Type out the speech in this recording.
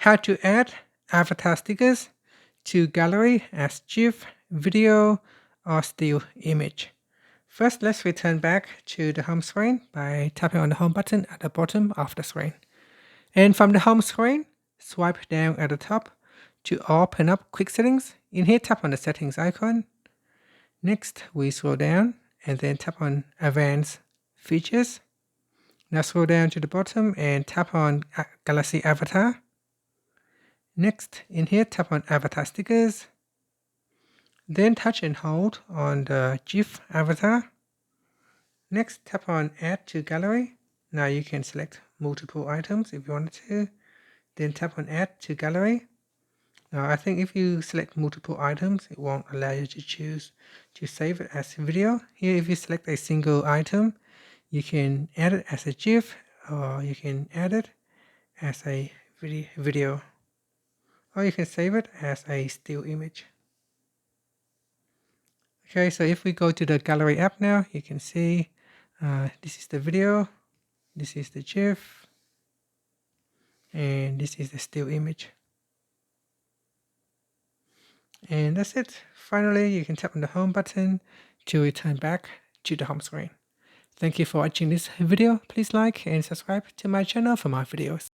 how to add avatar stickers to gallery as GIF, video, or still image. First, let's return back to the home screen by tapping on the home button at the bottom of the screen. And from the home screen, swipe down at the top to open up quick settings. In here, tap on the settings icon. Next, we scroll down and then tap on advanced features. Now scroll down to the bottom and tap on Galaxy Avatar. Next, in here, tap on Avatar Stickers. Then touch and hold on the GIF avatar. Next, tap on Add to Gallery. Now you can select multiple items if you wanted to. Then tap on Add to Gallery. Now I think if you select multiple items, it won't allow you to choose to save it as video. Here, if you select a single item, you can add it as a GIF, or you can add it as a video, or you can save it as a still image. Okay, so if we go to the gallery app now, you can see this is the video, this is the GIF, and this is the still image. And that's it. Finally, you can tap on the home button to return back to the home screen. Thank you for watching this video. Please like and subscribe to my channel for more videos.